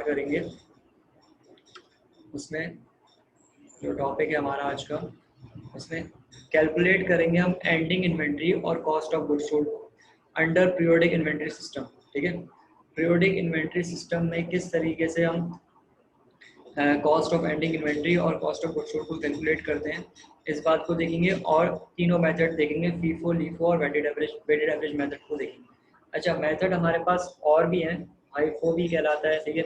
करेंगे उसमें जो टॉपिक है हमारा आज का, उसमें कैलकुलेट करेंगे हम एंडिंग इन्वेंट्री और cost of goods sold under periodic inventory system. ठीक है, पीरियोडिक इन्वेंट्री सिस्टम में किस तरीके से हम कॉस्ट ऑफ एंडिंग इन्वेंट्री और कॉस्ट ऑफ गुड्स सोल्ड को कैलकुलेट करते हैं, इस बात को देखेंगे। और तीनों मेथड देखेंगे, फीफो, लिफो और वेटेड एवरेज मेथड को देखेंगे। अच्छा, मेथड हमारे पास और भी हैं, हाईफो भी कहलाता है, ठीक है,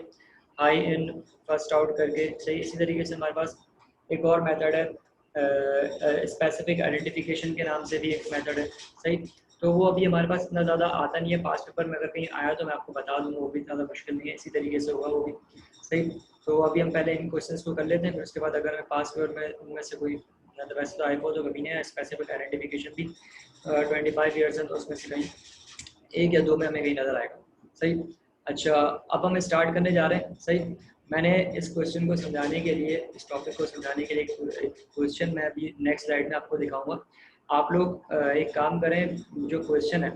हाई इन फर्स्ट आउट करके, सही। इसी तरीके से हमारे पास एक और मेथड है स्पेसिफिक आइडेंटिफिकेशन के नाम से भी एक मेथड है, सही। तो वो अभी हमारे पास इतना ज़्यादा आता नहीं है, पास पेपर में अगर कहीं आया तो मैं आपको बता दूंगा, वो भी ज़्यादा मुश्किल नहीं है, इसी तरीके से होगा वो भी, सही। तो अभी हम पहले इन क्वेश्चंस को कर लेते हैं, फिर उसके बाद अगर मैं पास पेपर में उनमें से कोई, मतलब वैसे तो आईफो तो कभी नहीं है, स्पेसिफिक आइडेंटिफिकेशन भी 25 ईयर्स है, तो उसमें से कहीं 1 या 2 में हमें कहीं नज़र आएगा, सही। अच्छा, अब हम स्टार्ट करने जा रहे हैं, सही। मैंने इस क्वेश्चन को समझाने के लिए, इस टॉपिक को समझाने के लिए एक क्वेश्चन मैं अभी नेक्स्ट स्लाइड में आपको दिखाऊंगा। आप लोग एक काम करें, जो क्वेश्चन है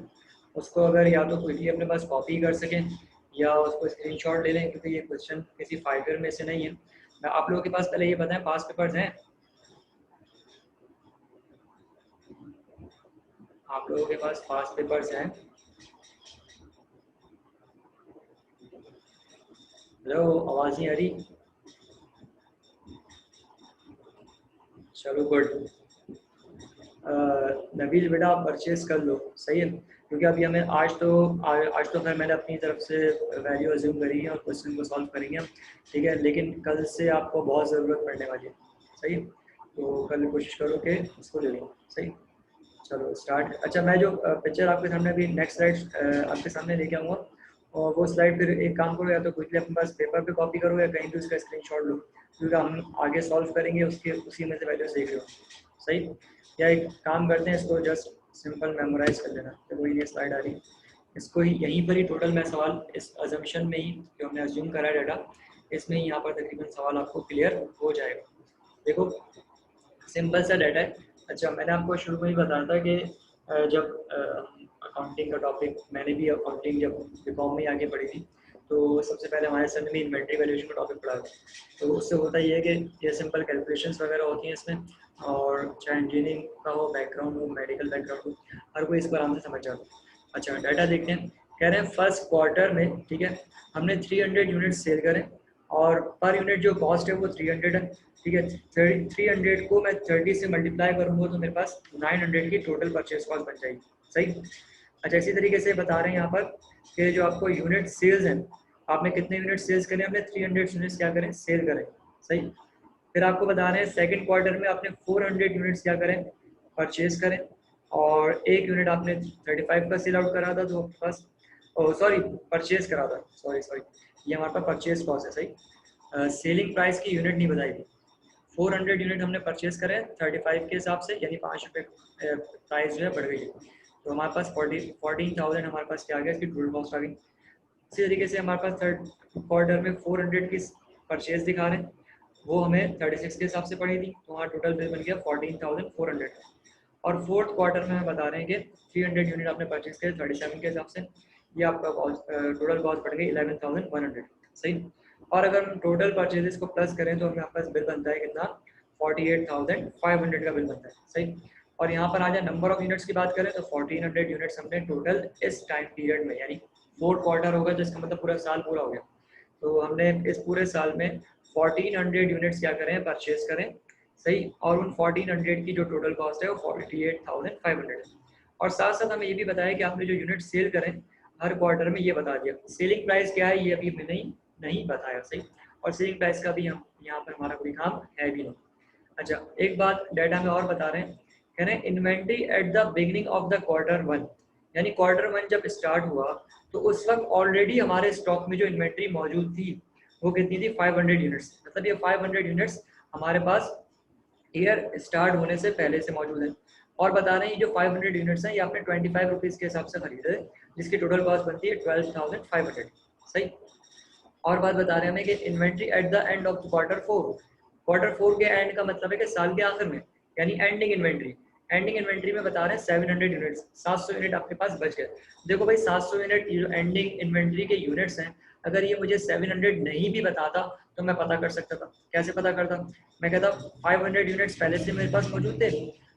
उसको अगर या तो कोई अपने पास कॉपी कर सकें या उसको स्क्रीनशॉट ले लें, क्योंकि ये क्वेश्चन किसी फाइबर में से नहीं है। मैं आप लोगों के पास पहले ये बताएं, पास पेपर्स हैं आप लोगों के पास? पास पेपर्स हैं? हेलो, आवाज़ नहीं आ रही? चलो गुड। नबील बेटा, आप परचेज कर लो, सही है, क्योंकि अभी हमें आज तो फिर मैंने अपनी तरफ से वैल्यू अज्यूम करी है और क्वेश्चन को सॉल्व करेंगे हम, ठीक है। लेकिन कल से आपको बहुत ज़रूरत पड़ने वाली है, सही। तो कल कोशिश करो कि उसको ले लो, सही। चलो स्टार्ट। अच्छा, मैं जो पिक्चर आपके सामने अभी नेक्स्ट स्लाइड आपके सामने लेके आऊँगा, और वो स्लाइड फिर एक काम करो, या तो क्विकली अपने पास पेपर पे कॉपी करो या कहीं भी उसका स्क्रीनशॉट लो, क्योंकि हम आगे सॉल्व करेंगे उसके उसी में से वैल्यूज देख लो, सही। या एक काम करते हैं, इसको जस्ट सिंपल मेमोराइज कर लेना। तो वही ये स्लाइड आ रही है, इसको ही यहीं पर ही टोटल मैं सवाल इस अजम्पशन में ही जो हमने अज्यूम करा है डाटा, इसमें ही यहाँ पर तकरीबन सवाल आपको क्लियर हो जाएगा। देखो, सिंपल सा डाटा है। अच्छा, मैंने आपको शुरू में ही बताया था कि जब अकाउंटिंग का टॉपिक, मैंने भी अकाउंटिंग जब बीकॉम में आगे पढ़ी थी, तो सबसे पहले हमारे सर ने भी इन्वेंट्री वैल्यूएशन का टॉपिक पढ़ा था। तो उससे होता ये है कि ये सिंपल कैलकुलेशंस वगैरह होती हैं इसमें, और चाहे इंजीनियरिंग का हो बैकग्राउंड हो, मेडिकल बैकग्राउंड हो, हर कोई इसको आराम से समझ जाता है। अच्छा, डाटा देखते हैं। कह रहे हैं फर्स्ट क्वार्टर में, ठीक है, हमने 300 यूनिट सेल करें और पर यूनिट जो कॉस्ट है वो 300 है, ठीक है। 300 को मैं 30 से मल्टीप्लाई करूंगा तो मेरे पास 900 की टोटल परचेज कॉस्ट बन जाएगी, सही। अच्छा, इसी तरीके से बता रहे हैं यहाँ पर कि जो आपको यूनिट सेल्स हैं, आपने कितने यूनिट सेल्स करें, हमने 300 यूनिट्स क्या करें, सेल करें, सही। फिर आपको बता रहे हैं सेकंड क्वार्टर में आपने 400 यूनिट्स क्या करें, परचेज करें, और एक यूनिट आपने 35 का सेल आउट करा था, तो आपके पास सॉरी परचेज करा था, सॉरी सॉरी, ये हमारे पास परचेज कॉस्ट है, सही। सेलिंग प्राइस की यूनिट नहीं बताई थी। 400 यूनिट हमने परचेज करे 35 के हिसाब से, यानी 5 रुपये प्राइस जो है बढ़ गई है, तो हमारे पास 14,000 हमारे पास क्या आ गया, इसकी टोटल कॉस्ट आ गई। इसी तरीके से हमारे पास थर्ड क्वार्टर में 400 की परचेज दिखा रहे हैं, वो हमें 36 के हिसाब से पड़ी थी, तो हमारा टोटल बिल बन गया 14,400। और फोर्थ क्वार्टर में हम बता रहे हैं कि 300 यूनिट आपने परचेज किए 37 के हिसाब से, ये आपका टोटल कॉस्ट बढ़ गई 11,100, सही। और अगर हम टोटल परचेजेस को प्लस करें तो हमें पास बिल बनता है कितना, 48,500 का बिल बनता है, सही। और यहाँ पर आ जाए नंबर ऑफ यूनिट्स की बात करें तो 1400 यूनिट्स हमने टोटल इस टाइम पीरियड में, यानी फोर्थ क्वार्टर होगा जिसका मतलब पूरा साल पूरा हो गया, तो हमने इस पूरे साल में 1400 यूनिट्स क्या करें, परचेज करें, सही। और उन 1400 की जो टोटल कॉस्ट है वो 48,500 है। और साथ साथ हमें ये भी बताया कि आपने जो यूनिट सेल करें हर क्वार्टर में, ये बता दिया। सेलिंग प्राइस क्या है ये अभी हमने नहीं बताया, सही। और सेलिंग प्राइस का भी हम यहाँ पर हमारा कोई काम है भी नहीं। अच्छा, एक बात डाटा में और बता रहे हैं, कह रहे हैं inventory at the beginning of the quarter 1, यानी क्वार्टर 1 जब स्टार्ट हुआ तो उस वक्त ऑलरेडी हमारे स्टॉक में जो इन्वेंट्री मौजूद थी वो कितनी थी, 500 यूनिट्स। मतलब ये 500 यूनिट्स हमारे पास ईयर स्टार्ट होने से पहले से मौजूद है। और बता रहे हैं जो 500 यूनिट्स हैं ये आपने 25 रुपीज़ के हिसाब से खरीदे, जिसकी टोटल कॉस्ट बनती है 12,500, सही। और बात बता रहे हैं हमें कि inventory at the end of quarter 4 के एंड का मतलब है कि साल के आखिर में, यानी एंडिंग इन्वेंट्री में बता रहे हैं 700 यूनिट्स, 700 यूनिट आपके पास बच गए। देखो भाई, 700 यूनिट एंडिंग इन्वेंट्री के यूनिट्स हैं, अगर ये मुझे 700 नहीं भी बताता तो मैं पता कर सकता था। कैसे पता करता? मैं कहता 500 यूनिट्स पहले से मेरे पास मौजूद थे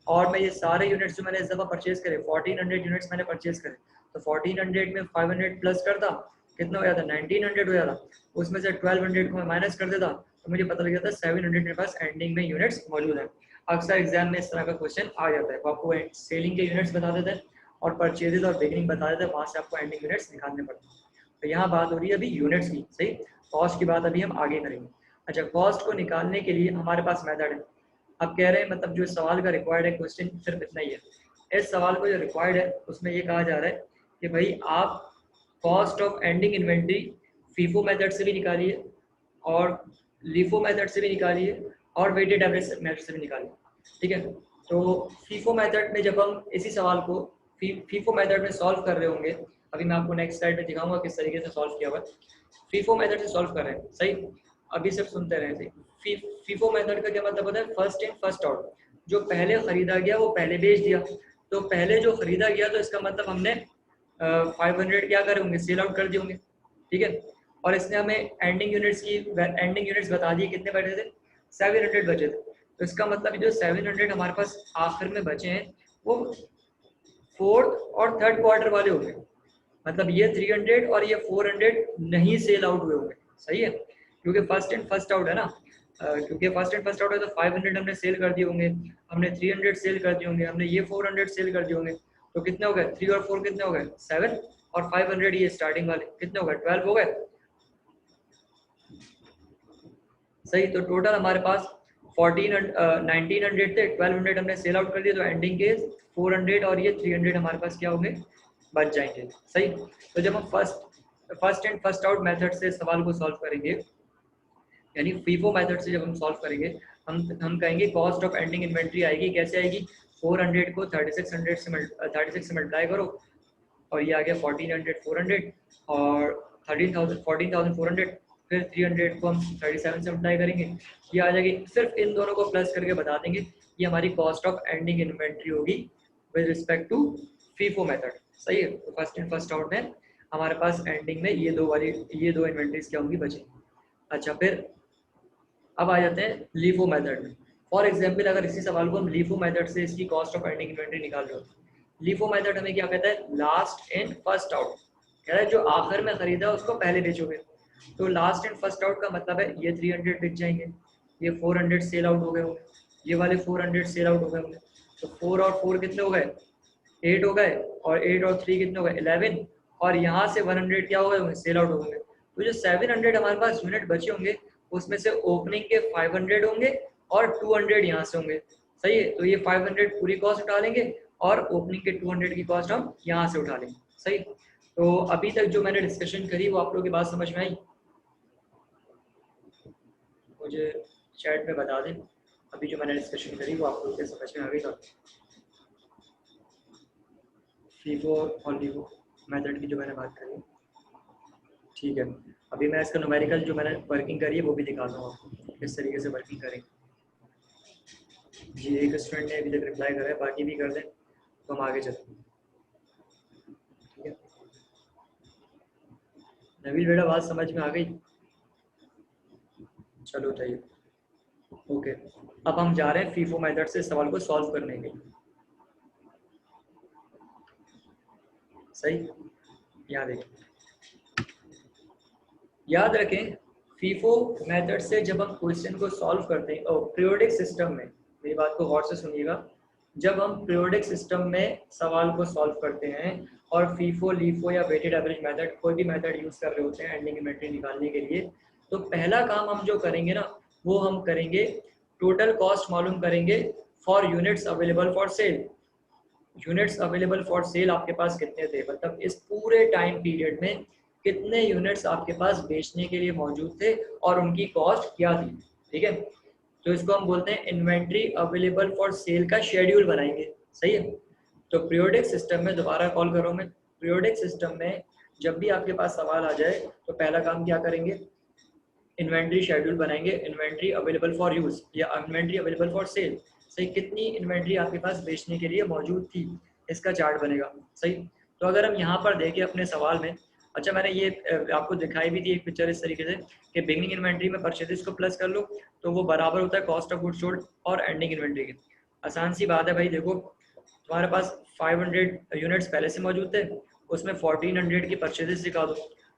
और मैं ये सारे यूनिट्स जो मैंने इस दफ़ा परचेज करे 1400 यूनिट्स मैंने परचेज करे, तो 1400 में 500 प्लस करता, कितना हो जाता? 1900 हो जाता। उसमें से 1200 को मैं माइनस कर देता तो मुझे पता लग जाता 700 मेरे पास एंडिंग में यूनिट्स मौजूद है। अक्सर एग्जाम में इस तरह का क्वेश्चन आ जाता है, वो आपको सेलिंग के यूनिट्स बता देते हैं और परचेजेज और बिगिनिंग बता देते हैं, वहाँ से आपको एंडिंग यूनिट्स निकालने पड़ते हैं। तो यहाँ बात हो रही है अभी यूनिट्स की, सही। कॉस्ट की बात अभी हम आगे करेंगे। अच्छा, कॉस्ट को निकालने के लिए हमारे पास मेथड है। अब कह रहे हैं मतलब जो सवाल का रिक्वायर्ड है क्वेश्चन सिर्फ इतना ही है। इस सवाल को जो रिक्वायर्ड है उसमें ये कहा जा रहा है कि भाई आप cost of ending inventory FIFO method से भी निकालिए और लीफो मेथड से भी निकालिए और वेटेड एवरेज मेथड से भी निकालिए, ठीक है। तो फीफो मेथड में जब हम इसी सवाल को फीफो मेथड में सॉल्व कर रहे होंगे, अभी मैं आपको नेक्स्ट स्लाइड में दिखाऊंगा किस तरीके से सॉल्व किया हुआ है। फीफो मेथड से सॉल्व कर रहे हैं, सही। अभी सिर्फ सुनते रहे थे। फीफो मेथड का क्या मतलब होता है? First in first out. जो पहले खरीदा गया वो पहले बेच दिया, तो पहले जो खरीदा गया तो इसका मतलब हमने 500 क्या करे होंगे? सेल आउट कर दिए होंगे, ठीक है। और इसने हमें एंडिंग यूनिट्स बता दिए, कितने बचे थे? 700 बचे थे। तो इसका मतलब जो 700 हमारे पास आखिर में बचे हैं वो फोर्थ और थर्ड क्वार्टर वाले होंगे। मतलब ये 300 और ये 400 नहीं सेल आउट हुए होंगे, सही है, क्योंकि फर्स्ट एंड फर्स्ट आउट है ना। क्योंकि फर्स्ट एंड फर्स्ट आउट है तो 500 हमने सेल कर दिए होंगे, हमने 300 सेल कर दिए होंगे, हमने ये 400 सेल कर दिए होंगे। तो कितने हो गए? 3 और 4 कितने हो गए? 7 और 500 ये स्टार्टिंग वाले कितने हो गए? 12 हो गए, सही। तो टोटल हमारे पास 1900 थे, 1200 हमने सेल आउट कर दिया, तो एंडिंग के 400 और ये 300 हमारे पास क्या होंगे? बच जाएंगे, सही। तो जब हम first and first out method से सवाल को सॉल्व करेंगे, यानी फीफो मेथड से जब हम सॉल्व करेंगे, हम कहेंगे कॉस्ट ऑफ एंडिंग इन्वेंट्री आएगी। कैसे आएगी? 400 को 36 से मल्टीप्लाई करो और ये आ गया 1400 400 और 14,400, फिर 300 को हम 37 से मल्टीप्लाई करेंगे, ये आ जाएगी। सिर्फ इन दोनों को प्लस करके बता देंगे, ये हमारी कॉस्ट ऑफ एंडिंग इन्वेंट्री होगी with respect to FIFO method, सही है। तो फर्स्ट इन फर्स्ट आउट में हमारे पास एंडिंग में ये दो इन्वेंट्रीज क्या होंगी? बचेंगी। अच्छा, फिर अब आ जाते हैं लीफो मेथड में। फॉर एग्जाम्पल अगर इसी सवाल को हम लीफो मेथड से इसकी कॉस्ट ऑफ एंडिंग इन्वेंट्री निकाल रहे हो, लीफो मेथड हमें क्या कहता है? Last in first out. कह रहा है जो आखिर में खरीदा उसको पहले बेचोगे। तो लास्ट एंड फर्स्ट आउट का मतलब है ये 300 बिक जाएंगे, ये 400 सेल आउट हो गए होंगे, ये वाले 400 सेल आउट हो गए होंगे। तो 4 और 4 कितने हो गए? 8 हो गए, और 8 और 3 कितने हो गए? 11। और यहाँ से 100 क्या हो गए होंगे? सेल आउट हो गए। तो जो 700 हमारे पास यूनिट बचे होंगे उसमें से ओपनिंग के 500 होंगे और 200 यहाँ से होंगे, सही है। तो ये 500 पूरी कॉस्ट उठा लेंगे और ओपनिंग के 200 की कॉस्ट हम यहाँ से उठा लेंगे, सही। तो अभी तक जो मैंने डिस्कशन करी वो आप लोगों की बात समझ में आई? मुझे चैट में बता दें अभी जो मैंने डिस्कशन करी वो आप लोगों के समझ में आ गई था? फीफो और लीफो मेथड की जो मैंने बात करी, ठीक है। अभी मैं इसका न्यूमेरिकल जो मैंने वर्किंग करी है वो भी दिखाता हूँ आपको किस तरीके से वर्किंग करेंगे। जी, एक स्टूडेंट ने अभी तक रिप्लाई करा है, बाकी भी कर दें तो हम आगे चलते हैं, ठीक है। नवील बेटा बात समझ में आ गई? चलो चाहिए, ओके। अब हम जा रहे हैं फीफो मेथड से सवाल को सॉल्व करने के लिए, सही। यहाँ देखें, याद रखें फीफो मेथड से जब हम क्वेश्चन को सॉल्व करते हैं और पीरियोडिक सिस्टम में, मेरी बात को गौर से सुनिएगा, जब हम पीरियोडिक सिस्टम में सवाल को सॉल्व करते हैं और फीफो लीफो या वेटेड एवरेज मेथड कोई भी मेथड यूज कर रहे होते हैं एंडिंग इन्वेंट्री निकालने के लिए, तो पहला काम हम जो करेंगे ना वो हम करेंगे टोटल कॉस्ट मालूम करेंगे for units available for sale. Units available for sale आपके पास कितने थे, मतलब इस पूरे टाइम पीरियड में कितने यूनिट्स आपके पास बेचने के लिए मौजूद थे और उनकी कॉस्ट क्या थी, ठीक है। तो इसको हम बोलते हैं इन्वेंट्री अवेलेबल फॉर सेल का शेड्यूल बनाएंगे, सही है। तो पीरियोडिक सिस्टम में दोबारा कॉल करो मैं, पीरियोडिक सिस्टम में जब भी आपके पास सवाल आ जाए तो पहला काम क्या करेंगे? इन्वेंट्री शेड्यूल बनाएंगे, इन्वेंट्री अवेलेबल फॉर यूज या इन्वेंट्री अवेलेबल फॉर सेल, सही। कितनी इन्वेंट्री आपके पास बेचने के लिए मौजूद थी इसका चार्ट बनेगा, सही। तो अगर हम यहाँ पर देखें अपने सवाल में, अच्छा मैंने ये आपको दिखाई भी थी एक पिक्चर इस तरीके से कि बिगनिंग इन्वेंट्री में परचेजेस को प्लस कर लो तो वो बराबर होता है कॉस्ट ऑफ गुड्स सोल्ड और एंडिंग इन्वेंट्री के। आसान सी बात है भाई, देखो तुम्हारे पास 500 यूनिट्स पहले से मौजूद थे, उसमें 1400 की परचेजेस दिखा दो,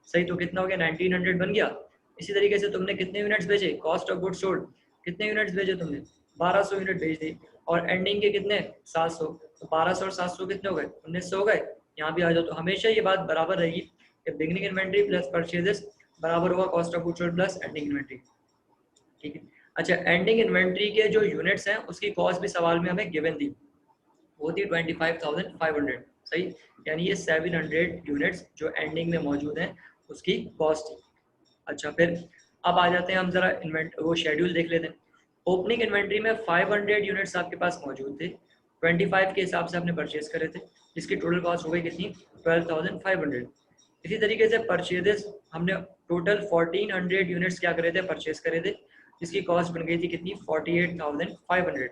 सही, तो कितना हो गया 1900 बन गया। इसी तरीके से तुमने कितने यूनिट्स भेजे, कॉस्ट ऑफ गुड्स सोल्ड कितने यूनिट्स भेजे तुमने, 1200 यूनिट भेज दी, और एंडिंग के कितने 700, तो 1200 और 700 कितने हो गए 1900 हो गए। यहाँ भी आ जाओ, तो हमेशा ये बात बराबर रहेगी कि बिगनिंग इन्वेंट्री प्लस परचेजेस बराबर होगा cost of goods sold plus ending inventory, ठीक है। अच्छा एंडिंग इन्वेंट्री के जो यूनिट्स हैं उसकी कॉस्ट भी सवाल में हमें गिवन थी, वो थी 25,500, सही, यानी ये 700 यूनिट्स जो एंडिंग में मौजूद हैं उसकी कॉस्ट थी। अच्छा फिर अब आ जाते हैं हम जरा वो शेड्यूल देख लेते हैं। ओपनिंग इन्वेंट्री में 500 यूनिट्स आपके पास मौजूद थे, 25 के हिसाब से आपने परचेज करे थे, जिसकी टोटल कॉस्ट हो गई कितनी 12,500। इसी तरीके से परचेजेस हमने टोटल 1400 यूनिट्स क्या करे थे, परचेज करे थे, जिसकी कॉस्ट बन गई थी कितनी 48,500।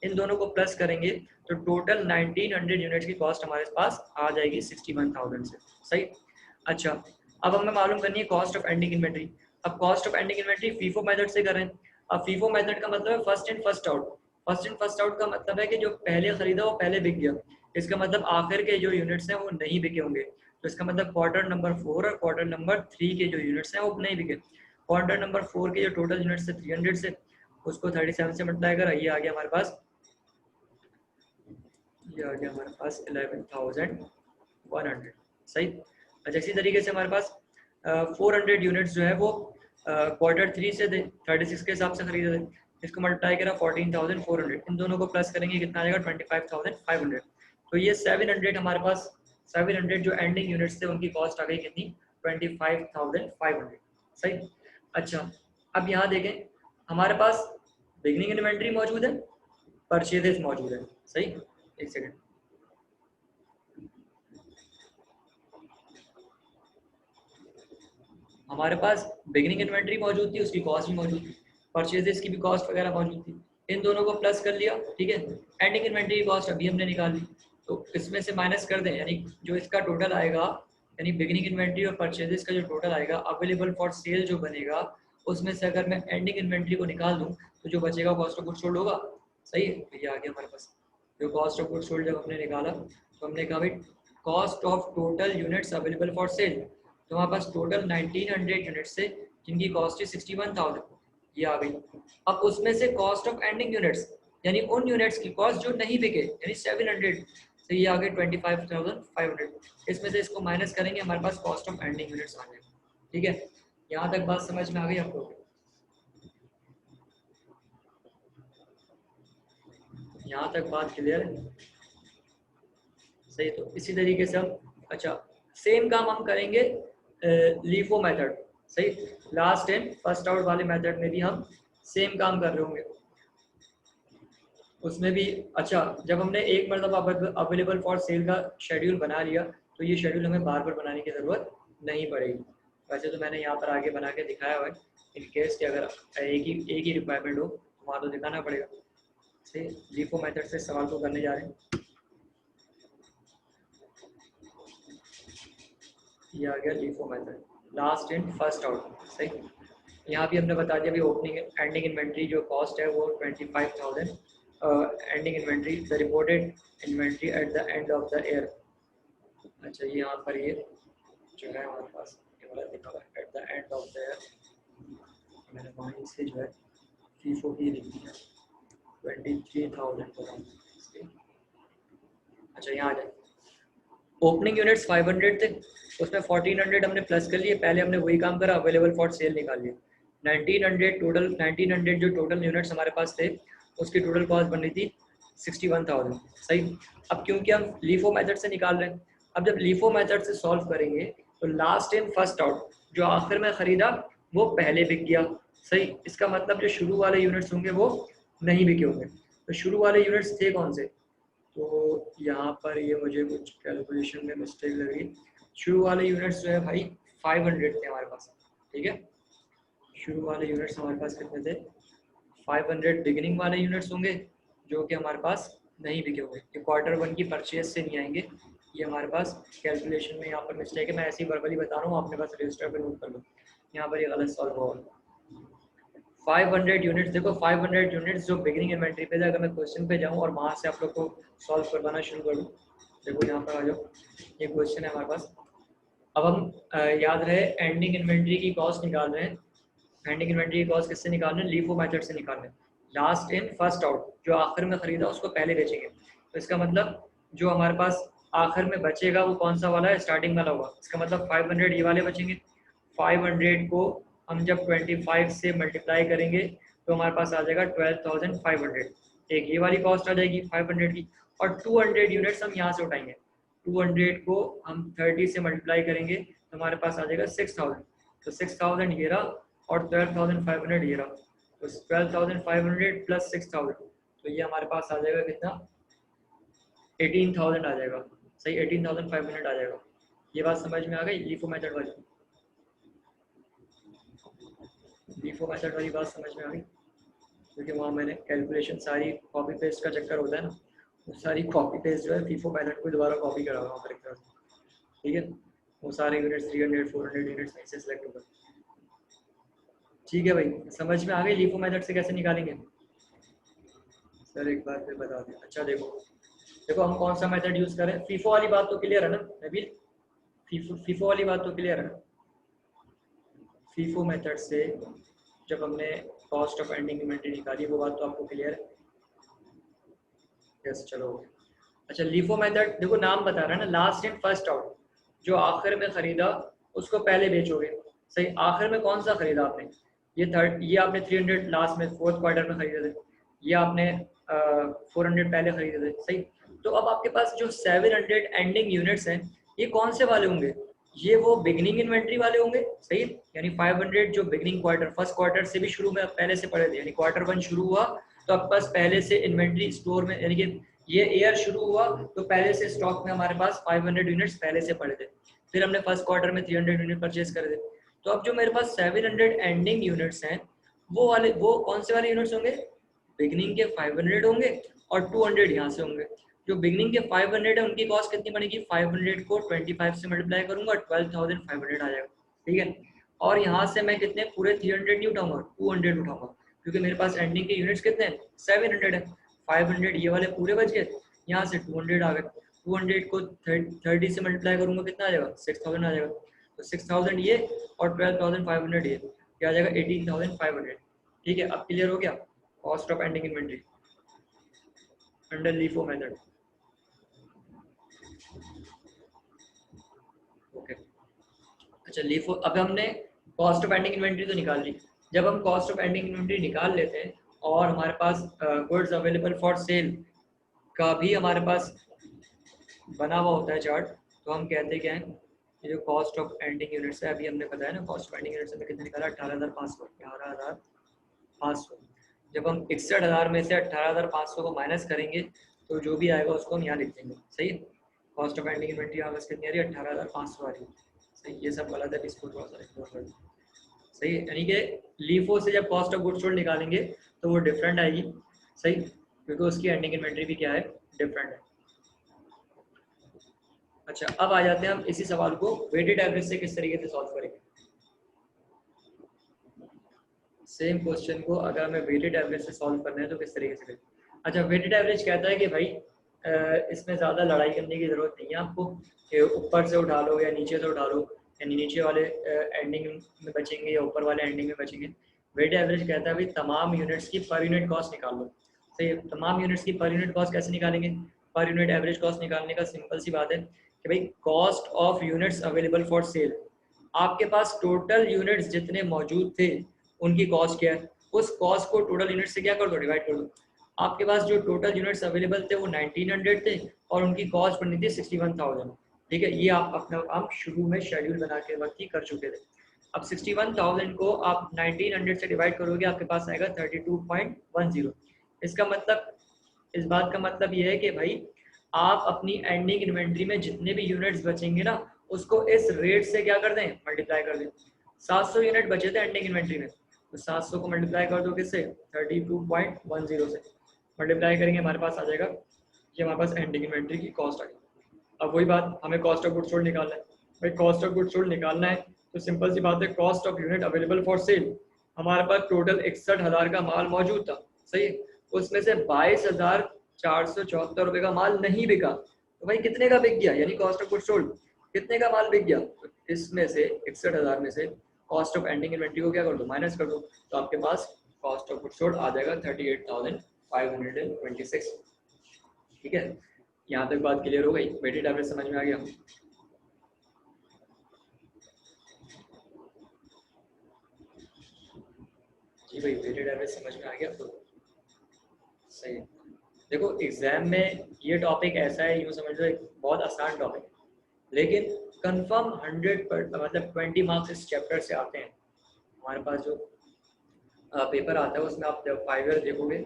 इन दोनों को प्लस करेंगे तो टोटल 1900 यूनिट्स की कॉस्ट हमारे पास आ जाएगी 61,000 से, सही। अच्छा अब हमें मालूम करनी है कॉस्ट ऑफ एंडिंग इन्वेंट्री। अब cost of ending inventory FIFO method से करें। अब फीफो मेथड का मतलब है first in first out. First in first out का मतलब है कि जो पहले खरीदा वो पहले बिक गया, इसका मतलब आखिर के जो यूनिट्स हैं वो नहीं बिके होंगे, तो इसका मतलब क्वार्टर नंबर 4 और क्वार्टर नंबर 3 के जो यूनिट्स हैं वो नहीं बिके। क्वार्टर नंबर 4 के जो टोटल यूनिट्स है 300 से, उसको 37 से मल्टीप्लाई करा, ये आ गया हमारे पास, ये आ गया हमारे पास 11,100, सही। अच्छा इसी तरीके से हमारे पास 400 यूनिट्स जो है वो क्वार्टर 3 से 36 के हिसाब से खरीदे थे, इसको मल्टीप्लाई करा 14,400, इन दोनों को प्लस करेंगे कितना आ जाएगा 25,500। तो ये 700 हमारे पास 700 जो एंडिंग यूनिट्स थे उनकी कॉस्ट आ गई कितनी 25,500, सही। अच्छा अब यहाँ देखें हमारे पास बिगनिंग इन्वेंट्री मौजूद है, परचेजेस मौजूद है, सही। एक सेकंड, हमारे पास बिगिनिंग इन्वेंट्री मौजूद थी, उसकी कॉस्ट भी मौजूद थी, परचेजेस की भी कॉस्ट वगैरह मौजूद थी, इन दोनों को प्लस कर लिया, ठीक है। एंडिंग इन्वेंट्री की कॉस्ट अभी हमने निकाल ली, तो इसमें से माइनस कर दें, यानी जो इसका टोटल आएगा, यानी बिगिनिंग इन्वेंट्री और परचेजेस का जो टोटल आएगा अवेलेबल फॉर सेल जो बनेगा, उसमें से अगर मैं एंडिंग इन्वेंट्री को निकाल दूँ तो जो बचेगा कॉस्ट ऑफ गुड्स सोल्ड होगा, सही है। ये आ गया हमारे पास, जो कॉस्ट ऑफ गुड्स सोल्ड जब हमने निकाला तो हमने कहा भाई cost of total units available for sale, तो हमारे पास टोटल 1900 यूनिट्स से जिनकी कॉस्ट है 61,000, ये आ गई। अब उसमें से कॉस्ट ऑफ एंडिंग यूनिट्स यानी उन यूनिट्स की कॉस्ट जो नहीं बिके यानी 700, तो ये आ गए 25,500, इसमें से इसको माइनस करेंगे हमारे पास कॉस्ट ऑफ एंडिंग यूनिट्स आ जाएगा, ठीक है। यहाँ तक बात समझ में आ गई आप लोग, यहाँ तक बात क्लियर है, सही। तो इसी तरीके से हम, अच्छा सेम काम हम करेंगे लीफो मेथड, सही, लास्ट इन फर्स्ट आउट वाले मेथड में भी हम सेम काम कर रहे होंगे उसमें भी। अच्छा जब हमने एक मरतबा अवेलेबल फॉर सेल का शेड्यूल बना लिया तो ये शेड्यूल हमें बार बार बनाने की ज़रूरत नहीं पड़ेगी। वैसे तो मैंने यहाँ पर आगे बना के दिखाया हुआ है, इन केस कि अगर एक ही रिक्वायरमेंट हो तो वहाँ तो दिखाना पड़ेगा, सही। लीफो मेथड से सवाल को करने जा रहे हैं, ये आ गया LIFO method, last in first out, सही। यहाँ भी हमने बता दिया अभी ओपनिंग एंडिंग इन्वेंट्री जो कॉस्ट है वो 25,000, ending inventory the reported inventory at the end of the year. अच्छा यहाँ पर ये जो है हमारे पास ये वाला लिखा हुआ है at the end of the year, मैंने वहीं से जो है फीफो की लिखी है 23,000। अच्छा यहाँ आ जाए, ओपनिंग यूनिट्स 500 थे, उसमें 1400 हमने प्लस कर लिए, पहले हमने वही काम करा अवेलेबल फॉर सेल निकाल लिया। 1900 टोटल, 1900 जो टोटल यूनिट्स हमारे पास थे उसकी टोटल कॉस्ट बन रही थी 61,000, सही। अब क्योंकि हम लीफो मेथड से निकाल रहे हैं, अब जब लीफो मेथड से सॉल्व करेंगे तो लास्ट इन फर्स्ट आउट, जो आखिर में खरीदा वो पहले बिक गया, सही। इसका मतलब जो शुरू वाले यूनिट्स होंगे वो नहीं बिके होंगे, तो शुरू वाले यूनिट्स थे कौन से, तो यहाँ पर ये मुझे कुछ कैलकुलेशन में मिस्टेक लग रही। शुरू वाले यूनिट्स जो है भाई 500 थे हमारे पास, ठीक है। शुरू वाले यूनिट्स हमारे पास कितने थे 500, बिगिनिंग वाले यूनिट्स होंगे जो कि हमारे पास नहीं बिके हुए, ये क्वार्टर वन की परचेज से नहीं आएंगे, ये हमारे पास कैलकुलेशन में यहाँ पर मिस्टेक है, मैं ऐसी वर्बली बता रहा हूँ, अपने पास रजिस्टर पे नोट कर लो, यहाँ पर ये गलत सॉल्व होगा। 500 यूनिट्स, देखो 500 यूनिट्स जो बिगिनिंग इन्वेंट्री पे थे, अगर मैं क्वेश्चन पे जाऊँ और वहाँ से आप लोग को सॉल्व करवाना शुरू करूँ, देखो यहाँ पर आ जाओ, ये क्वेश्चन है हमारे पास। अब हम याद रहे एंडिंग इन्वेंट्री की कॉस्ट निकाल रहे हैं, एंडिंग इन्वेंट्री की कॉस्ट किससे निकाल रहे हैं, लीफो मेथड से निकाल रहे हैं। लास्ट इन फर्स्ट आउट, जो आखिर में खरीदा उसको पहले बेचेंगे, तो इसका मतलब जो हमारे पास आखिर में बचेगा वो कौन सा वाला है, स्टार्टिंग वाला होगा। इसका मतलब 500 ये वाले बचेंगे, 500 को हम जब 25 से मल्टीप्लाई करेंगे तो हमारे पास आ जाएगा 12,500, एक ये वाली कॉस्ट आ जाएगी 500 की, और 200 यूनिट्स हम यहाँ से उठाएंगे, 200 को हम 30 से मल्टीप्लाई करेंगे तो हमारे पास आ जाएगा 6000, तो 6000 ये रहा और 12,500 ये रहा, तो 12,500 प्लस 6000, तो ये हमारे पास आ जाएगा कितना, 18,000 आ जाएगा, सही 18,500 आ जाएगा। ये बात समझ में आ गई, लीफो मेथड वाली, लीफो मेथड वाली बात समझ में आ गई, क्योंकि वहाँ मैंने कैलकुलेशन सारी कॉपी पेस्ट का चक्कर होता है ना, वो सारी कॉपी पेस्ट जो है फीफो मेथड को दोबारा कॉपी करा हुआ हूँ, ठीक है, वो सारे यूनिट्स 300 400 यूनिट्स में से सिलेक्ट होगा। ठीक है भाई, समझ में आ गई लीफो मेथड से कैसे निकालेंगे, सर एक बार फिर बता दें। अच्छा देखो, देखो हम कौन सा मेथड यूज करें, फीफो वाली बात तो क्लियर है ना नबील, फीफो वाली बात तो क्लियर है ना, फीफो मेथड से जब हमने कॉस्ट ऑफ एंडिंग इन्वेंट्री निकाली वो बात तो आपको क्लियर है, यस चलो। अच्छा लीफो मेथड, देखो नाम बता रहा है ना, लास्ट इन फर्स्ट आउट, जो आखिर में खरीदा उसको पहले बेचोगे, सही, आखिर में कौन सा खरीदा आपने, ये आपने 300 लास्ट में फोर्थ क्वार्टर में खरीदे थे, ये आपने 400 पहले खरीदे थे, सही। तो अब आपके पास जो 700 एंडिंग यूनिट्स हैं, ये कौन से वाले होंगे, ये वो बिगनिंग इन्वेंट्री वाले होंगे, सही, यानी 500 जो बिगनिंग क्वार्टर फर्स्ट क्वार्टर से भी शुरू में पहले से पड़े थे, यानी क्वार्टर वन शुरू हुआ तो आपके पास पहले से इन्वेंट्री स्टोर में, यानी कि ये ईयर शुरू हुआ तो पहले से स्टॉक में हमारे पास 500 यूनिट्स पहले से पड़े थे, फिर हमने फर्स्ट क्वार्टर में 300 यूनिट परचेज करे थे, तो अब जो मेरे पास 700 एंडिंग यूनिट्स हैं वो वाले, वो कौन से वाले यूनिट्स होंगे, बिगनिंग के 500 होंगे और 200 यहाँ से होंगे। जो बिगनिंग के 500 है उनकी कॉस्ट कितनी बनेगी, 500 को 25 से मल्टीप्लाई करूंगा 12,500 आ जाएगा, ठीक है। और यहाँ से मैं कितने पूरे 300 नहीं उठाऊंगा, 200 उठाऊंगा, क्योंकि मेरे पास एंडिंग के यूनिट्स कितने हैं, 700 है, 500 ये वाले पूरे बच गए, यहाँ से 200 आ गए, 200 को 30 से मल्टीप्लाई करूंगा कितना आ जाएगा, 6000 आ जाएगा, तो 6000 ये और 12,500 ये क्या आ जाएगा, 18,500, ठीक है। अब क्लियर हो गया cost of ending inventory under LIFO method, okay. अच्छा लीफो, अब हमने कॉस्ट ऑफ एंडिंग इन्वेंट्री तो निकाल ली, जब हम कॉस्ट ऑफ एंडिंग इन्वेंट्री निकाल लेते हैं और हमारे पास गुड्स अवेलेबल फॉर सेल का भी हमारे पास बना हुआ होता है चार्ट, तो हम कहते क्या है, ये जो कॉस्ट ऑफ एंडिंग यूनिट्स है, अभी हमने बताया ना कॉस्ट ऑफ एंडिंग यूनिट्स में कितने निकाला, 18,500, जब हम 61,000 में से 18,500 को माइनस करेंगे तो जो भी आएगा उसको हम यहाँ लिख देंगे, सही है। कॉस्ट ऑफ एंडिंग इन्वेंट्री यहाँ बस कितनी आ रही है, 18,500 आ रही है, सही, ये सब गलत है, इसको थोड़ा सा इग्नोर कर दो, सही है। यानी कि लीफो से जब कॉस्ट ऑफ गुड्स सोल्ड निकालेंगे तो वो डिफरेंट आएगी, सही, क्योंकि उसकी एंडिंग इन्वेंट्री भी क्या है, डिफरेंट है। अच्छा अब आ जाते हैं हम इसी सवाल को वेटेड एवरेज से किस तरीके से सॉल्व करेंगे। सेम क्वेश्चन को अगर हमें वेटेड एवरेज से सॉल्व करना है तो किस तरीके से करें। अच्छा वेटेड एवरेज कहता है कि भाई इसमें ज़्यादा लड़ाई करने की ज़रूरत नहीं है आपको, ऊपर से उठा लो या नीचे से उठा लो, यानी नीचे वाले एंडिंग में बचेंगे या ऊपर वाले एंडिंग में बचेंगे। वेटेड एवरेज कहता है भाई तमाम यूनिट्स की पर यूनिट कॉस्ट निकाल लो, सही है। तमाम यूनिट्स की पर यूनिट कॉस्ट कैसे निकालेंगे, पर यूनिट एवरेज कॉस्ट निकालने का सिंपल सी बात है कि भाई cost of units available for sale, आपके पास टोटल यूनिट्स जितने मौजूद थे उनकी कॉस्ट क्या है, उस कॉस्ट को टोटल यूनिट से क्या कर दो, डिवाइड कर दो। आपके पास जो टोटल यूनिट्स अवेलेबल थे वो 1900 थे और उनकी कॉस्ट बनी थी 61,000, ठीक है। ये आप अपना काम शुरू में शेड्यूल बना के वक्त ही कर चुके थे। अब 61,000 को आप 1900 से डिवाइड करोगे, आपके पास आएगा 32.10। इसका मतलब, इस बात का मतलब ये है कि भाई आप अपनी एंडिंग इन्वेंट्री में जितने भी यूनिट्स बचेंगे ना उसको इस रेट से क्या कर दें, मल्टीप्लाई कर दें। 700 यूनिट बचे थे एंडिंग इन्वेंट्री में, तो 700 को मल्टीप्लाई कर दो किससे, 32.10 से मल्टीप्लाई करेंगे, हमारे पास आ जाएगा ये हमारे पास एंडिंग इन्वेंट्री की कॉस्ट आ गई। अब वही बात, हमें कॉस्ट ऑफ गुड सोल्ड निकालना है। भाई कॉस्ट ऑफ गुड सोल्ड निकालना है तो सिंपल सी बात है, cost of unit available for sale. हमारे पास टोटल 61,000 का माल मौजूद था, सही। उसमें से 22,474 रुपये का माल नहीं बिका, तो भाई कितने का बिक गया, यानी कॉस्ट ऑफ गुड सोल्ड कितने का माल बिक गया। तो इसमें से 61,000 में से कॉस्ट ऑफ एंडिंग इन्वेंट्री को क्या कर दो, माइनस कर दो, तो आपके पास कॉस्ट ऑफ गुड सोल्ड आ जाएगा 38,526। ठीक है, यहाँ तक बात क्लियर हो गई, वेटेड एवरेज समझ में आ गया। जी भाई, वेटेड एवरेज समझ में आ गया तो सही। देखो एग्जाम में ये टॉपिक ऐसा है, यूँ समझ लो एक बहुत आसान टॉपिक, लेकिन कंफर्म 100 मतलब 20 मार्क्स इस चैप्टर से आते हैं। हमारे पास जो पेपर आता है उसमें आप 5 ईयर देखोगे,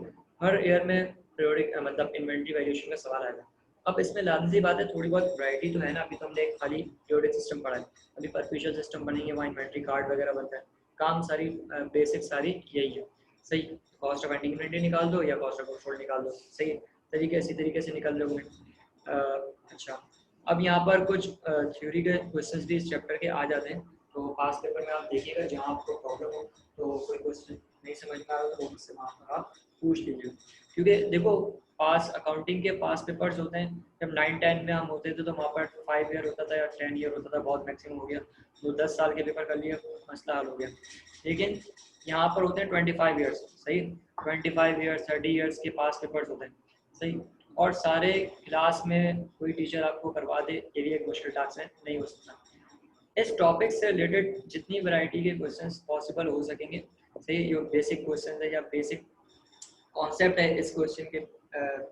हर ईयर में पीरियोडिक मतलब इन्वेंट्री वैल्यूएशन का सवाल आएगा। अब इसमें लाजमी बात है, थोड़ी बहुत वैरायटी तो है ना, अभी तो हमने एक खाली पीरियोडिक सिस्टम पढ़ा है, अभी परफिशियल सिस्टम बनेंगे, वहाँ इन्वेंट्री कार्ड वगैरह बनता है, काम सारी बेसिक सारी यही है, सही। कॉस्ट ऑफ एंडिंग इन्वेंट्री निकाल दो या कॉस्ट ऑफ गुड्स सोल्ड निकाल दो, सही तरीके इसी तरीके से निकाल लोगे। अच्छा, अब यहाँ पर कुछ थ्योरी के क्वेश्चंस भी इस चैप्टर के आ जाते हैं, तो पास पेपर में आप देखिएगा, जहाँ आपको प्रॉब्लम हो तो कोई क्वेश्चन नहीं समझ में आ रहा तो मुझसे वहाँ पर आप पूछ लीजिए। क्योंकि देखो पास अकाउंटिंग के पास पेपर्स होते हैं, जब 9-10 में हम होते थे तो वहाँ पर 5 ईयर होता था या 10 ईयर होता था, बहुत मैक्सिमम हो गया तो 10 साल के पेपर कर लिए, मसला हल हो गया। लेकिन यहाँ पर होते हैं 25 ईयर्स, सही, 25 ईयर्स 30 ईयर्स के पास पेपर्स होते हैं, सही। और सारे क्लास में कोई टीचर आपको करवा दे, ये भी एक मुश्किल टास्क है, नहीं हो सकता। इस टॉपिक से रिलेटेड जितनी वैरायटी के क्वेश्चंस पॉसिबल हो सकेंगे, सही, जो बेसिक क्वेश्चन है या बेसिक कॉन्सेप्ट है इस क्वेश्चन के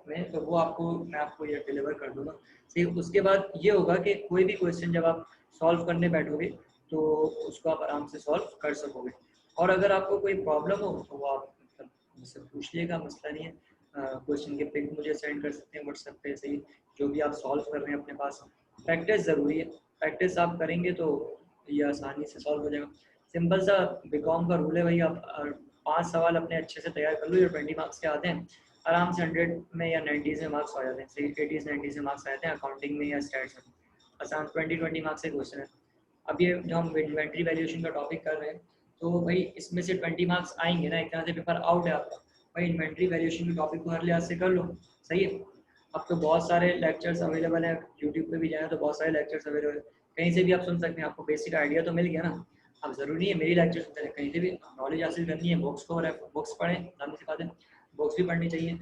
में, तो वो आपको मैं आपको ये डिलीवर कर दूंगा, सही। उसके बाद ये होगा कि कोई भी क्वेश्चन जब आप सॉल्व करने बैठोगे तो उसको आप आराम से सॉल्व कर सकोगे। और अगर आपको कोई प्रॉब्लम हो तो वो आप मतलब मुझसे पूछ लीजिएगा, मसला नहीं है। क्वेश्चन के पिक मुझे सेंड कर सकते हैं व्हाट्सएप पे, सही, जो भी आप सॉल्व कर रहे हैं अपने पास। प्रैक्टिस ज़रूरी है, प्रैक्टिस आप करेंगे तो ये आसानी से सॉल्व हो जाएगा। सिंपल सा बीकॉम का रूल है भाई, आप 5 सवाल अपने अच्छे से तैयार कर लो, जो 20 मार्क्स के आते हैं, आराम से 100 में या 90 में मार्क्स आ जाते हैं, सही, 80 90 में मार्क्स आ जाते हैं अकाउंटिंग में या स्टैट्स में, आसान 20 मार्क्स के क्वेश्चन है। अब ये जो हम इन्वेंट्री वैल्यूएशन का टॉपिक कर रहे हैं, तो भाई इसमें से 20 मार्क्स आएंगे ना, एक तरह से पेपर आउट है आपका, भाई इन्वेंट्री वैल्यूएशन के टॉपिक को हर लिहाज से कर लो, सही है। अब तो बहुत सारे लेक्चर्स अवेलेबल हैं, यूट्यूब पे भी जाएँ तो बहुत सारे लेक्चर्स अवेलेबल हैं, कहीं से भी आप सुन सकते हैं, आपको बेसिक आइडिया तो मिल गया ना। अब ज़रूरी नहीं है मेरी लेक्चर सुनते हैं, कहीं से भी नॉलेज हासिल करनी है, बुक्स को बुक्स पढ़ें, नाम सी बात है, बुक्स भी पढ़नी चाहिए।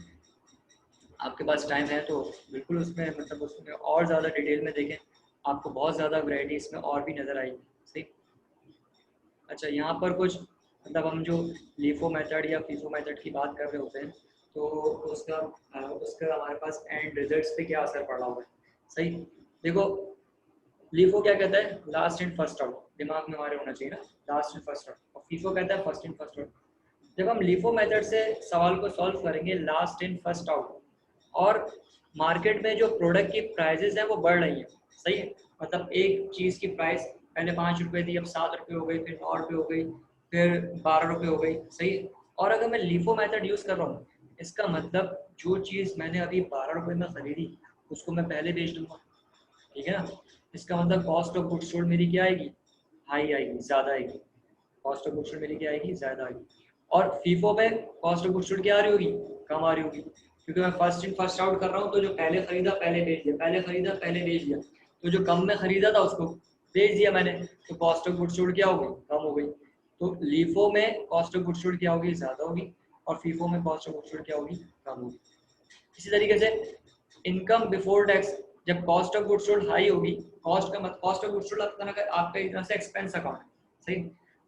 आपके पास टाइम है तो बिल्कुल उसमें मतलब उसमें और ज़्यादा डिटेल में देखें, आपको बहुत ज़्यादा वैरायटी इसमें और भी नज़र आएगी, सही। अच्छा, यहाँ पर कुछ मतलब हम जो लीफो मेथड या फीफो मेथड की बात कर रहे होते हैं, तो उसका उसका हमारे पास एंड रिजल्ट्स पे क्या असर पड़ रहा होगा, सही। देखो लीफो क्या कहता है, लास्ट इन फर्स्ट आउट, दिमाग में हमारे होना चाहिए ना, लास्ट इन फर्स्ट आउट, और फीफो कहता है फर्स्ट इन फर्स्ट आउट। जब हम लीफो मेथड से सवाल को सॉल्व करेंगे लास्ट इन फर्स्ट आउट, और मार्केट में जो प्रोडक्ट की प्राइजेस हैं वो बढ़ रही हैं, सही है, मतलब एक चीज़ की प्राइस पहले 5 रुपये थी, अब 7 रुपये हो गई, फिर 9 रुपये हो गई, फिर 12 रुपये हो गई, सही है। और अगर मैं लीफो मेथड यूज़ कर रहा हूँ, इसका मतलब जो चीज़ मैंने अभी 12 रुपये में खरीदी उसको मैं पहले बेच दूंगा, ठीक है ना। इसका मतलब कॉस्ट ऑफ गुड्स सोल्ड मेरी क्या आएगी, हाई आएगी, ज़्यादा आएगी, कॉस्ट ऑफ गुड्स सोल्ड मेरी क्या आएगी, ज़्यादा आएगी। और फीफो में कॉस्ट ऑफ गुड्स सोल्ड क्या आ रही होगी, कम आ रही होगी, क्योंकि मैं फर्स्ट इन फर्स्ट आउट कर रहा हूँ, तो जो पहले खरीदा पहले बेच दिया, पहले खरीदा पहले बेच दिया, तो जो कम में खरीदा था उसको बेच दिया मैंने, तो कॉस्ट ऑफ गुड्स सोल्ड क्या हो गई, कम हो गई। तो लीफो में कॉस्ट ऑफ गुड्स सोल्ड क्या होगी, ज़्यादा होगी, और फीफो में कॉस्ट ऑफ गुड्स सोल्ड क्या होगी, कम होगी। इसी तरीके से इनकम बिफोर टैक्स, जब cost of goods sold high होगी, कॉस्ट ऑफ गुड्स सोल्ड आपका एक तरह से एक्सपेंस अकाउंट, सही।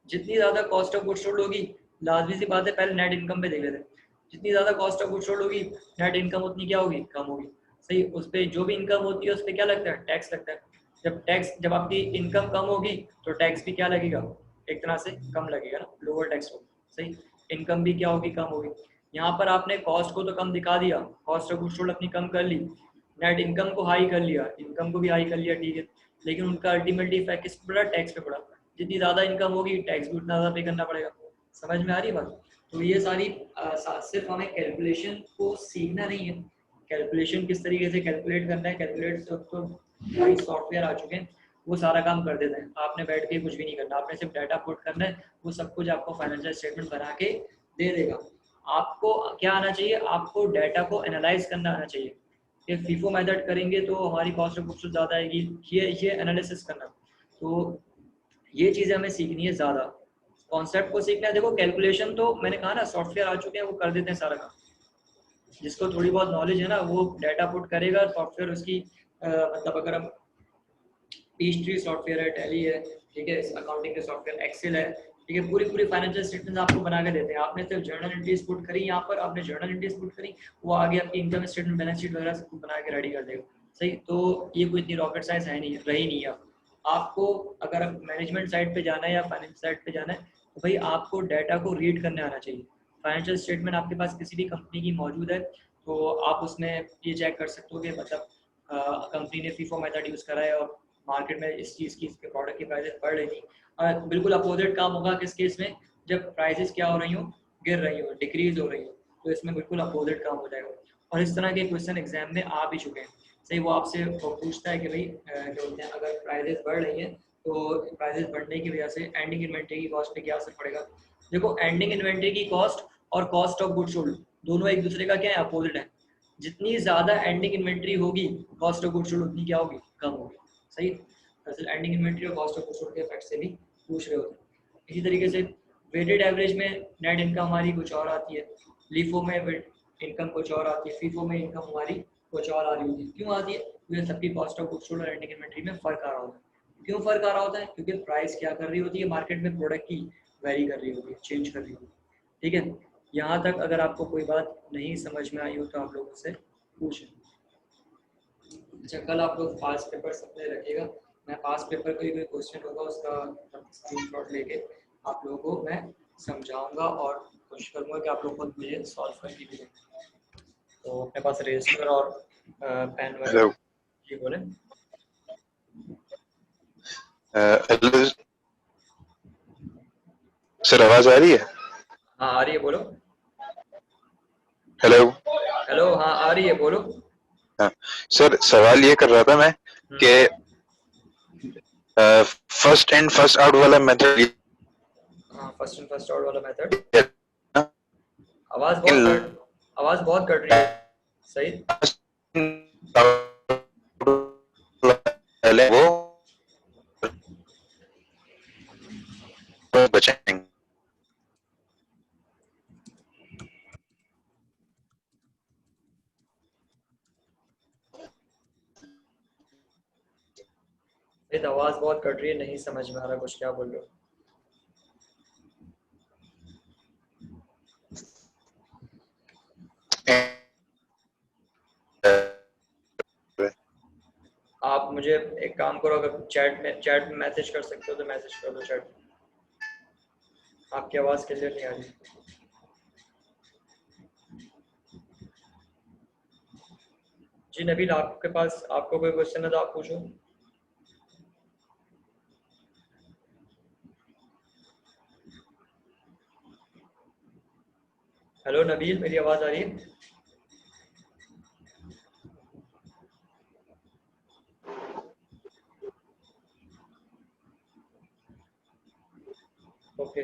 जितनी ज़्यादा कॉस्ट ऑफ गुड्स सोल्ड होगी, लाजमी सी बात है, पहले नेट इनकम पे देख लेते हैं, जितनी ज़्यादा कॉस्ट ऑफ गुड्स सोल्ड होगी नेट इनकम उतनी क्या होगी, कम होगी, सही। उस पर जो भी इनकम होती है उस पर क्या लगता है, टैक्स लगता है। जब आपकी इनकम कम होगी तो टैक्स भी क्या लगेगा, एक तरह से कम लगेगा ना, लोअर टैक्स होगा, सही। इनकम भी क्या होगी, कम होगी। यहाँ पर आपने कॉस्ट को तो कम दिखा दिया, कॉस्ट ऑफ गुड्स सोल्ड अपनी कम कर ली, नेट इनकम को हाई कर लिया, इनकम को भी हाई कर लिया, ठीक है, लेकिन उनका अल्टीमेटली इफेक्ट किस पे पड़ा, टैक्स पे पड़ा। जितनी ज़्यादा इनकम होगी टैक्स भी उतना ज़्यादा पे करना पड़ेगा, समझ में आ रही है बात। तो ये सारी सिर्फ हमें कैलकुलेशन को सीखना नहीं है, कैलकुलेशन किस तरीके से कैलकुलेट करना है, कैलकुलेट तो भाई सॉफ्टवेयर आ चुके हैं, वो सारा काम कर देते हैं। आपने बैठ के कुछ भी नहीं करना, आपने सिर्फ डाटा पुट करना है, वो सब कुछ आपको फाइनेंशियल स्टेटमेंट बना के दे देगा। आपको क्या आना चाहिए, आपको डाटा को एनालाइज करना आना चाहिए। कि फीफो मेथड करेंगे तो हमारी कॉस्ट ऑफ गुड्स ज़्यादा आएगी, ये एनालिसिस करना। तो ये चीज़ें हमें सीखनी है ज़्यादा, कॉन्सेप्ट को सीखना है। देखो कैलकुलेशन तो मैंने कहा ना, सॉफ्टवेयर आ चुके हैं, वो कर देते हैं सारा काम। जिसको थोड़ी बहुत नॉलेज है ना, वो डाटा पुट करेगा, सॉफ्टवेयर उसकी मतलब अगर हम P3 सॉफ्टवेयर है, टैली है, ठीक है, अकाउंटिंग के सॉफ्टवेयर एक्सेल है, ठीक है, पूरी पूरी फाइनेंशियल स्टेटमेंट्स आपको बना के देते हैं। आपने सिर्फ जर्नल एंट्रीज पुट करी, यहाँ पर आपने जर्नल एंट्रीज पुट करी, वो आगे आपकी इनकम स्टेटमेंट, बैलेंस शीट वगैरह सब कुछ बना के रेडी कर देगा। सही, तो ये कोई इतनी रॉकेट साइंस है नहीं, रही नहीं है। आपको अगर मैनेजमेंट साइड पे जाना है या फाइनेंस साइड पे जाना है, तो भाई आपको डाटा को रीड करने आना चाहिए। फाइनेंशियल स्टेटमेंट आपके पास किसी भी कंपनी की मौजूद है, तो आप उसमें ये चेक कर सकते हो कि मतलब कंपनी ने फीफो मेथड यूज़ करा है और मार्केट में इस चीज़ की, इसके प्रोडक्ट की प्राइसेस बढ़ रही थी। बिल्कुल अपोजिट काम होगा किस केस में, जब प्राइसेस क्या हो रही हो, गिर रही हो, डिक्रीज हो रही हो, तो इसमें बिल्कुल अपोजिट काम हो जाएगा। और इस तरह के क्वेश्चन एग्जाम में आ भी चुके हैं। सही, वो आपसे पूछता है कि भाई क्या बोलते हैं, अगर प्राइसेस बढ़ रही हैं तो प्राइसेस बढ़ने की वजह से एंडिंग इन्वेंट्री की कॉस्ट पे क्या असर पड़ेगा। देखो एंडिंग इन्वेंट्री की कॉस्ट और कॉस्ट ऑफ गुड्स सोल्ड दोनों एक दूसरे का क्या है, अपोजिट है। जितनी ज़्यादा एंडिंग इन्वेंट्री होगी, कॉस्ट ऑफ गुड्स सोल्ड उतनी क्या होगी, कम होगी। सही, दरअसल एंडिंग इन्वेंट्री और कॉस्ट ऑफ गुड्स सोल्ड के इफेक्ट से भी पूछ रहे होते हैं। इसी तरीके से वेटेड एवरेज में नेट इनकम हमारी कुछ और आती है, लीफो में इनकम कुछ और आती है, फीफो में इनकम हमारी कुछ और आ रही होती है। क्यों आती है, क्योंकि सबकी कॉस्ट ऑफ गुड्स सोल्ड और एंडिंग इन्वेंट्री में फ़र्क आ रहा होता है। क्यों फ़र्क आ रहा होता है, क्योंकि प्राइस क्या कर रही होती है मार्केट में, प्रोडक्ट की वेरी कर रही होती है, चेंज कर रही होती है। ठीक है, यहाँ तक अगर आपको कोई बात नहीं समझ में आई हो तो आप लोगों से पूछें। अच्छा, कल आप लोग पास पेपर सप्लाई रखिएगा। मैं पास पेपर का कोई क्वेश्चन होगा उसका स्क्रीनशॉट लेके आप लोगों को मैं समझाऊंगा और कोशिश करूंगा कि आप लोग खुद मुझे सॉल्व करके भी दें। तो अपने पास रजिस्टर और पेन वगैरह। जी बोले। सर आवाज आ रही है? हाँ आ रही है, बोलो। हेलो। हेलो, हाँ आ रही है, बोलो। हाँ सर, सवाल ये कर रहा था मैं कि फर्स्ट इन फर्स्ट आउट वाला मेथड, हाँ, फर्स्ट इन फर्स्ट आउट वाला मेथड। आवाज़ बहुत कट रही है। सही, वो बचेंगे। तो आवाज़ बहुत कट रही है, नहीं समझ में आ रहा कुछ क्या बोल रहे हो। आप मुझे एक काम करो, अगर चैट में मैसेज कर सकते हो तो मैसेज कर दो चैट में। आपकी आवाज़ क्लियर नहीं आ रही। जी नबील, आपके पास आपको कोई क्वेश्चन है तो आप पूछो। हेलो नबील, मेरी आवाज़ आ रही है? ओके,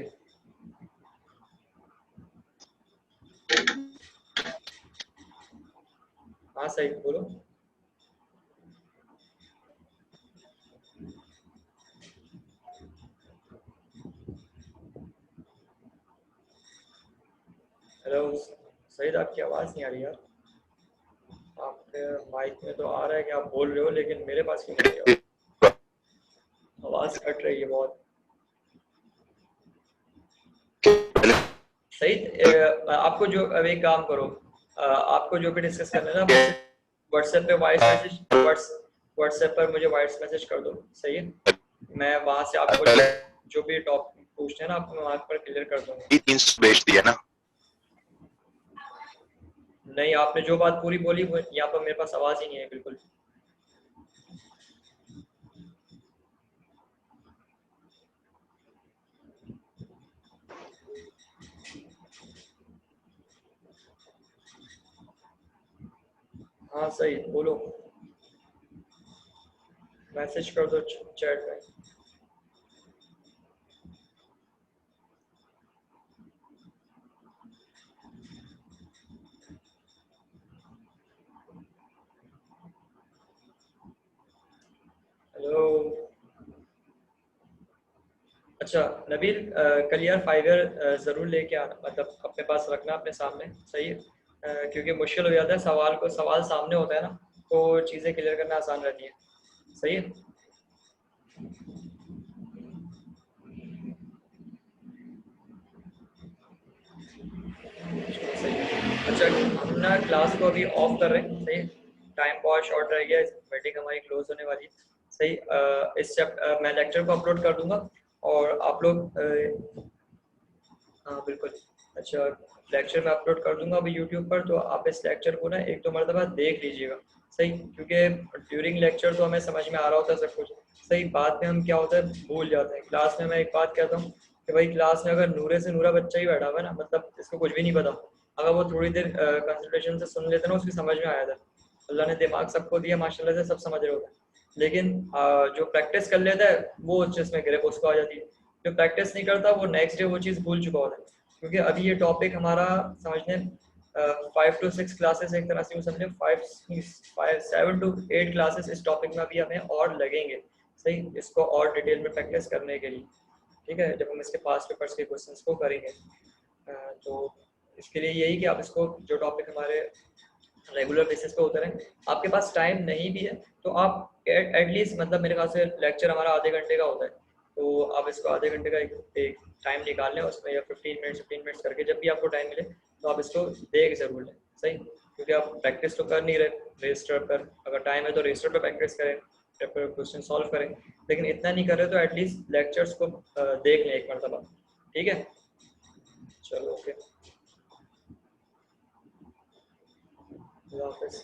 हाँ सही, बोलो। हेलो सईद, आपकी आवाज़ नहीं आ रही यार। आपके माइक में तो आ रहा है कि आप बोल रहे हो, लेकिन मेरे पास क्यों नहीं आ रही? आवाज़ कट रही है बहुत। सईद, आपको जो, अब एक काम करो, आपको जो भी डिस्कस करना है ना, मुझसे व्हाट्सएप पे वॉइस मैसेज, व्हाट्सएप पर मुझे वॉइस मैसेज कर दो। सही है, मैं वहाँ से आपको जो भी टॉपिक पूछते हैं ना, आपको मैं वहाँ पर क्लियर कर दूंगा। 300 बेच दिया ना। नहीं, आपने जो बात पूरी बोली वो यहाँ पर मेरे पास आवाज़ ही नहीं है बिल्कुल। हाँ सही, बोलो, मैसेज कर दो चैट में। हेलो। अच्छा नबील, कल यार 5 ईयर ज़रूर लेके आना, मतलब अपने पास रखना अपने सामने, सही है? क्योंकि मुश्किल हो जाता है, सवाल सामने होता है ना, तो चीज़ें क्लियर करना आसान रहती है, सही है? सही है। अच्छा, हम ना क्लास को अभी ऑफ कर रहे हैं, सही है? टाइम बहुत शॉर्ट रह गया, मीटिंग हमारी क्लोज होने वाली है, सही। मैं लेक्चर को अपलोड कर दूंगा और आप लोग हाँ बिल्कुल। अच्छा, लेक्चर मैं अपलोड कर दूंगा अभी यूट्यूब पर, तो आप इस लेक्चर को ना एक दो मरतबा देख लीजिएगा, सही? क्योंकि ड्यूरिंग लेक्चर तो हमें समझ में आ रहा होता है सब कुछ, सही। बाद में हम क्या होता है, भूल जाते हैं। क्लास में मैं एक बात कहता हूँ कि भाई क्लास में अगर नूरे से नूरा बच्चा ही बैठा हुआ है ना, मतलब इसको कुछ भी नहीं पता, अगर वो थोड़ी देर कंसंट्रेशन से सुन लेते ना, उसकी समझ में आया था। अल्लाह ने दिमाग सबको दिया माशाल्लाह से, सब समझ रहे होते हैं। लेकिन जो प्रैक्टिस कर लेता है वो उस चीज़ में ग्रिप उसको आ जाती है। जो प्रैक्टिस नहीं करता वो नेक्स्ट डे वो चीज़ भूल चुका होता है। क्योंकि अभी ये टॉपिक हमारा समझने 5 to 6 क्लासेस, एक तरह से यूँ समझे 7 to 8 क्लासेस इस टॉपिक में अभी हमें और लगेंगे, सही, इसको और डिटेल में प्रैक्टिस करने के लिए, ठीक है? जब हम इसके पास पेपर्स के क्वेश्चंस को करेंगे, तो इसके लिए यही कि आप इसको, जो टॉपिक हमारे रेगुलर बेसिस पे होते रहें। आपके पास टाइम नहीं भी है तो आप एटलीस्ट, मतलब मेरे ख्याल से लेक्चर हमारा आधे घंटे का होता है, तो आप इसको आधे घंटे का एक टाइम निकाल लें उसमें, या 15 मिनट्स करके जब भी आपको टाइम मिले तो आप इसको देख ज़रूर लें, सही। क्योंकि आप प्रैक्टिस तो कर नहीं रहे रजिस्टर पर, अगर टाइम है तो रजिस्टर पर प्रैक्टिस करें, पेपर क्वेश्चन सॉल्व करें, लेकिन इतना नहीं कर रहे तो एटलीस्ट लेक्चर्स को देख लें एक मरतबा, ठीक है? चलो ओके, अल्लाह हाफ़िज़।